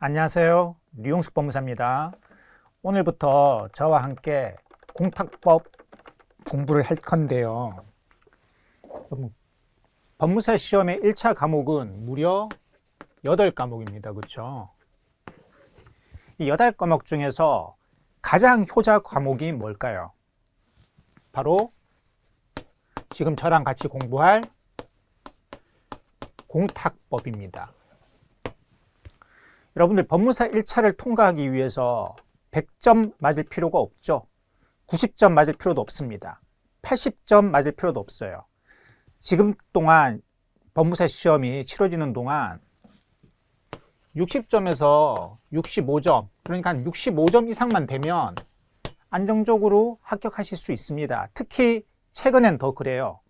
안녕하세요. 류용식 법무사입니다. 오늘부터 저와 함께 공탁법 공부를 할 건데요. 법무사 시험의 1차 과목은 무려 8과목입니다. 그렇죠? 이 8과목 중에서 가장 효자 과목이 뭘까요? 바로 지금 저랑 같이 공부할 공탁법입니다. 여러분들 법무사 1차를 통과하기 위해서 100점 맞을 필요가 없죠. 90점 맞을 필요도 없습니다. 80점 맞을 필요도 없어요. 지금 동안 법무사 시험이 치러지는 동안 60점에서 65점, 그러니까 한 65점 이상만 되면 안정적으로 합격하실 수 있습니다. 특히 최근엔 더 그래요.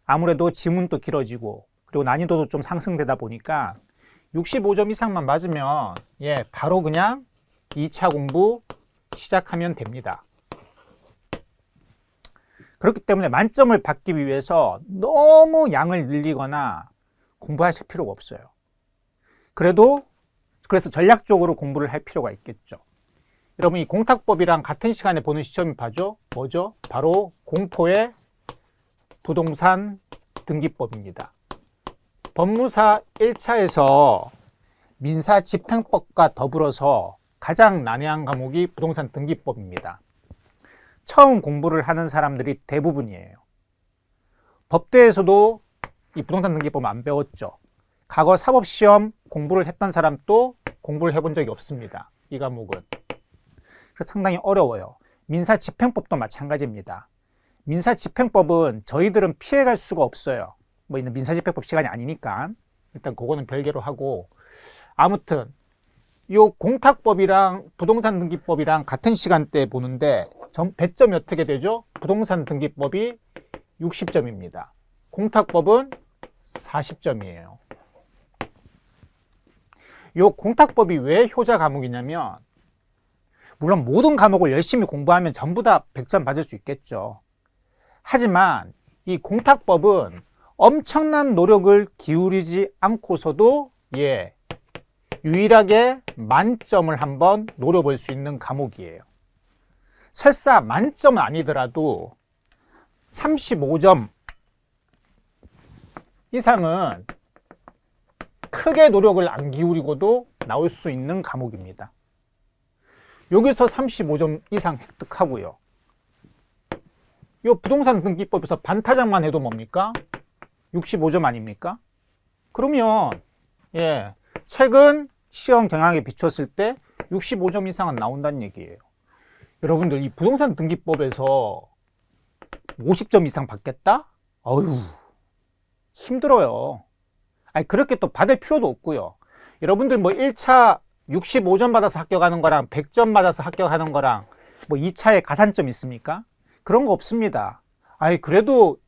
아무래도 지문도 길어지고 그리고 난이도도 좀 상승되다 보니까 65점 이상만 맞으면 바로 그냥 2차 공부 시작하면 됩니다. 그렇기 때문에 만점을 받기 위해서 너무 양을 늘리거나 공부하실 필요가 없어요. 그래서 전략적으로 공부를 할 필요가 있겠죠. 여러분, 이 공탁법이랑 같은 시간에 보는 시험이 뭐죠? 바로 공포의 부동산 등기법입니다. 법무사 1차에서 민사집행법과 더불어서 가장 난해한 과목이 부동산 등기법입니다. 처음 공부를 하는 사람들이 대부분이에요. 법대에서도 이 부동산 등기법 안 배웠죠. 과거 사법시험 공부를 했던 사람도 공부를 해본 적이 없습니다. 이 과목은. 그래서 상당히 어려워요. 민사집행법도 마찬가지입니다. 민사집행법은 저희들은 피해갈 수가 없어요. 민사집행법 시간이 아니니까 일단 그거는 별개로 하고, 아무튼 요 공탁법이랑 부동산 등기법이랑 같은 시간대에 보는데 배점이 어떻게 되죠? 부동산 등기법이 60점입니다. 공탁법은 40점이에요. 요 공탁법이 왜 효자 과목이냐면, 물론 모든 과목을 열심히 공부하면 전부 다 100점 받을 수 있겠죠. 하지만 이 공탁법은 엄청난 노력을 기울이지 않고서도 유일하게 만점을 한번 노려볼 수 있는 과목이에요. 설사 만점은 아니더라도 35점 이상은 크게 노력을 안 기울이고도 나올 수 있는 과목입니다. 여기서 35점 이상 획득하고요. 이 부동산 등기법에서 반타작만 해도 뭡니까? 65점 아닙니까? 그러면 최근 시험 경향에 비췄을 때 65점 이상은 나온다는 얘기예요. 여러분들, 이 부동산 등기법에서 50점 이상 받겠다? 어휴, 힘들어요. 아니, 그렇게 또 받을 필요도 없고요. 여러분들 1차 65점 받아서 합격하는 거랑 100점 받아서 합격하는 거랑 2차에 가산점 있습니까? 그런 거 없습니다. 아니, 그래도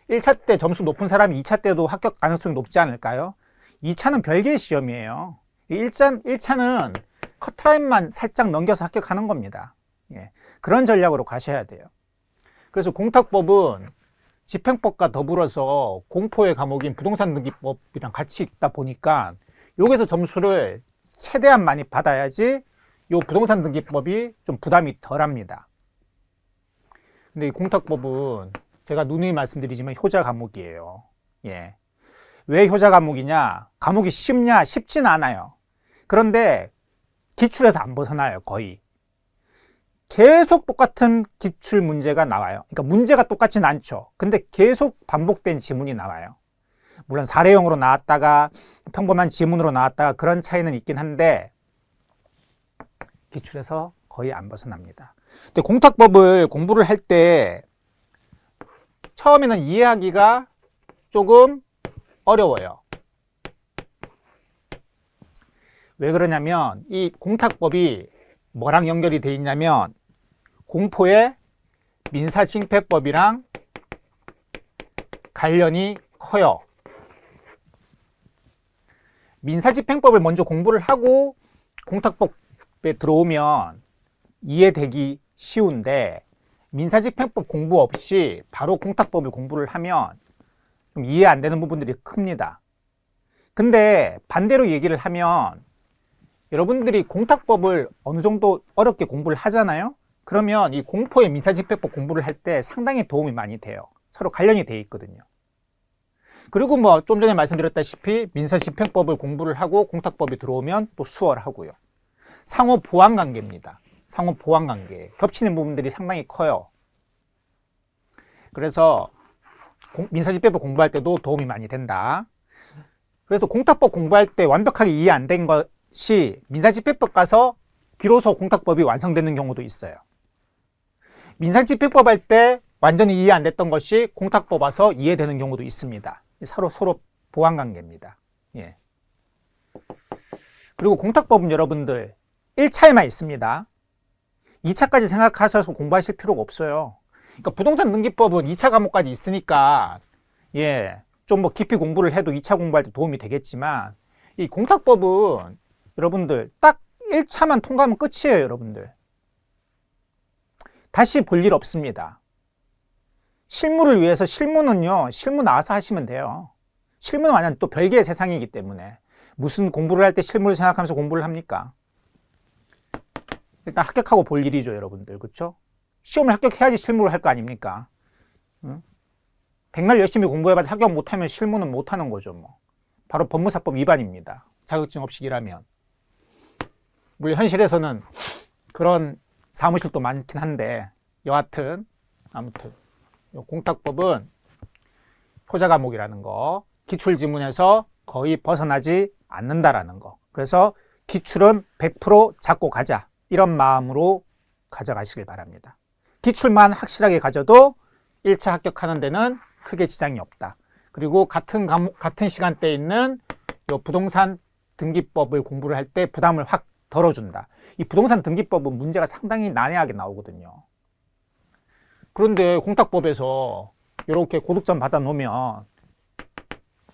1차 때 점수 높은 사람이 2차 때도 합격 가능성이 높지 않을까요? 2차는 별개의 시험이에요. 1차는 커트라인만 살짝 넘겨서 합격하는 겁니다. 그런 전략으로 가셔야 돼요. 그래서 공탁법은 집행법과 더불어서 공포의 과목인 부동산 등기법이랑 같이 있다 보니까 여기서 점수를 최대한 많이 받아야지 이 부동산 등기법이 좀 부담이 덜합니다. 근데 이 공탁법은 제가 누누이 말씀드리지만 효자 과목이에요. 왜 효자 과목이냐? 과목이 쉽냐? 쉽진 않아요. 그런데 기출에서 안 벗어나요, 거의. 계속 똑같은 기출 문제가 나와요. 그러니까 문제가 똑같진 않죠. 근데 계속 반복된 지문이 나와요. 물론 사례형으로 나왔다가 평범한 지문으로 나왔다가 그런 차이는 있긴 한데 기출에서 거의 안 벗어납니다. 근데 공탁법을 공부를 할 때 처음에는 이해하기가 조금 어려워요. 왜 그러냐면 이 공탁법이 뭐랑 연결이 돼 있냐면 공포의 민사징패법이랑 관련이 커요. 민사집행법을 먼저 공부를 하고 공탁법에 들어오면 이해되기 쉬운데, 민사집행법 공부 없이 바로 공탁법을 공부를 하면 좀 이해 안 되는 부분들이 큽니다. 근데 반대로 얘기를 하면 여러분들이 공탁법을 어느 정도 어렵게 공부를 하잖아요. 그러면 이 공포의 민사집행법 공부를 할 때 상당히 도움이 많이 돼요. 서로 관련이 돼 있거든요. 그리고 뭐 좀 전에 말씀드렸다시피 민사집행법을 공부를 하고 공탁법이 들어오면 또 수월하고요. 상호 보완 관계입니다. 상호 보완 관계. 겹치는 부분들이 상당히 커요. 그래서 민사집행법 공부할 때도 도움이 많이 된다. 그래서 공탁법 공부할 때 완벽하게 이해 안 된 것이 민사집행법 가서 비로소 공탁법이 완성되는 경우도 있어요. 민사집행법 할 때 완전히 이해 안 됐던 것이 공탁법 와서 이해되는 경우도 있습니다. 서로 보완 관계입니다. 예. 그리고 공탁법은 여러분들 1차에만 있습니다. 2차까지 생각하셔서 공부하실 필요가 없어요. 그러니까 부동산 등기법은 2차 과목까지 있으니까 좀 뭐 깊이 공부를 해도 2차 공부할 때 도움이 되겠지만 이 공탁법은 여러분들 딱 1차만 통과하면 끝이에요, 여러분들. 다시 볼 일 없습니다. 실무를 위해서 실무 나와서 하시면 돼요. 실무는 완전 또 별개의 세상이기 때문에 무슨 공부를 할 때 실무를 생각하면서 공부를 합니까? 일단 합격하고 볼 일이죠, 여러분들. 그렇죠? 시험을 합격해야지 실무를 할 거 아닙니까? 응? 백날 열심히 공부해봐도 합격 못하면 실무는 못하는 거죠. 뭐. 바로 법무사법 위반입니다. 자격증 없이 일하면. 물론 현실에서는 그런 사무실도 많긴 한데 여하튼 아무튼 공탁법은 효자 과목이라는 거, 기출지문에서 거의 벗어나지 않는다라는 거. 그래서 기출은 100% 잡고 가자, 이런 마음으로 가져가시길 바랍니다. 기출만 확실하게 가져도 1차 합격하는 데는 크게 지장이 없다. 그리고 같은 시간대에 있는 요 부동산 등기법을 공부를 할 때 부담을 확 덜어준다. 이 부동산 등기법은 문제가 상당히 난해하게 나오거든요. 그런데 공탁법에서 이렇게 고득점 받아 놓으면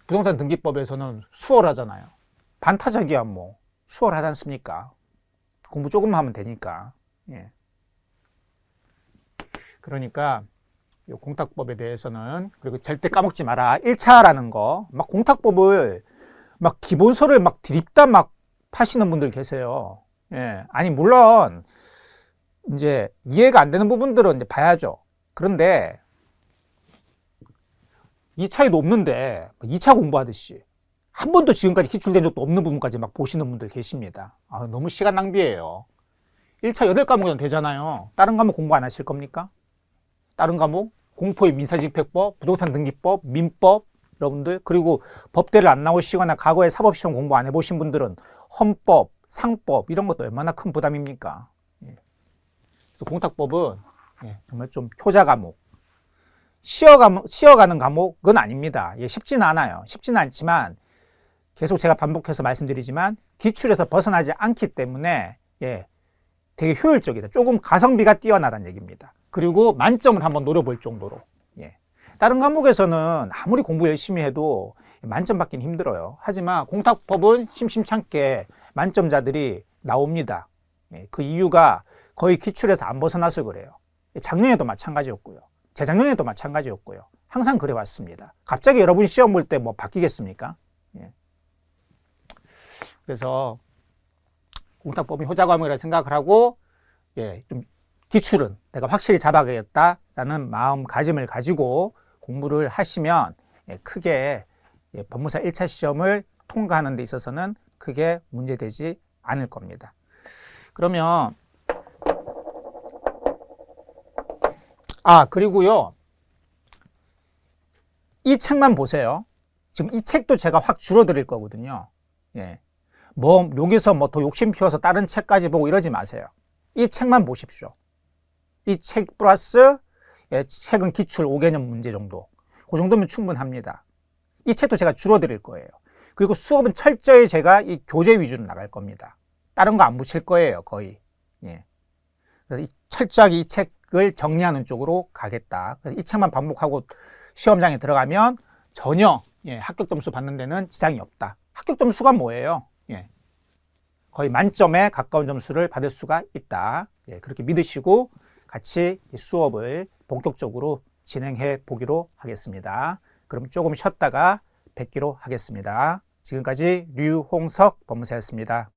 부동산 등기법에서는 수월하잖아요. 반타작이야 뭐. 수월하지 않습니까? 공부 조금만 하면 되니까. 예. 그러니까 이 공탁법에 대해서는, 그리고 절대 까먹지 마라. 1차라는 거. 막 공탁법을 막 기본서를 막 드립다 막 파시는 분들 계세요. 예. 아니, 물론 이제 이해가 안 되는 부분들은 이제 봐야죠. 그런데 2차에도 없는데 2차 공부하듯이 한 번도 지금까지 기출된 적도 없는 부분까지 막 보시는 분들 계십니다. 너무 시간 낭비예요. 1차 8과목은 되잖아요. 다른 과목 공부 안 하실 겁니까? 다른 과목? 공포의 민사집행법, 부동산 등기법, 민법, 여러분들, 그리고 법대를 안 나오시거나 과거에 사법시험 공부 안 해보신 분들은 헌법, 상법 이런 것도 얼마나 큰 부담입니까? 그래서 공탁법은 정말 좀 효자 과목, 쉬어가는 과목은 아닙니다. 쉽지는 않아요. 쉽지는 않지만 계속 제가 반복해서 말씀드리지만 기출에서 벗어나지 않기 때문에 되게 효율적이다. 조금 가성비가 뛰어나다는 얘기입니다. 그리고 만점을 한번 노려볼 정도로. 다른 과목에서는 아무리 공부 열심히 해도 만점 받긴 힘들어요. 하지만 공탁법은 심심찮게 만점자들이 나옵니다. 그 이유가 거의 기출에서 안 벗어나서 그래요. 작년에도 마찬가지였고요. 재작년에도 마찬가지였고요. 항상 그래왔습니다. 갑자기 여러분 시험 볼 때 뭐 바뀌겠습니까? 그래서 공탁법이 효자 과목이라 생각을 하고 좀 기출은 내가 확실히 잡아가겠다라는 마음가짐을 가지고 공부를 하시면 크게 법무사 1차 시험을 통과하는 데 있어서는 크게 문제되지 않을 겁니다. 그러면 그리고요, 이 책만 보세요. 지금 이 책도 제가 확 줄어드릴 거거든요. 뭐 여기서 뭐 더 욕심 피워서 다른 책까지 보고 이러지 마세요. 이 책만 보십시오. 이 책 플러스 책은 기출 5개년 문제 정도. 그 정도면 충분합니다. 이 책도 제가 줄어드릴 거예요. 그리고 수업은 철저히 제가 이 교재 위주로 나갈 겁니다. 다른 거 안 붙일 거예요, 거의. 그래서 철저하게 이 책을 정리하는 쪽으로 가겠다. 그래서 이 책만 반복하고 시험장에 들어가면 전혀 합격 점수 받는 데는 지장이 없다. 합격 점수가 뭐예요? 거의 만점에 가까운 점수를 받을 수가 있다. 그렇게 믿으시고 같이 수업을 본격적으로 진행해 보기로 하겠습니다. 그럼 조금 쉬었다가 뵙기로 하겠습니다. 지금까지 류홍석 법무사였습니다.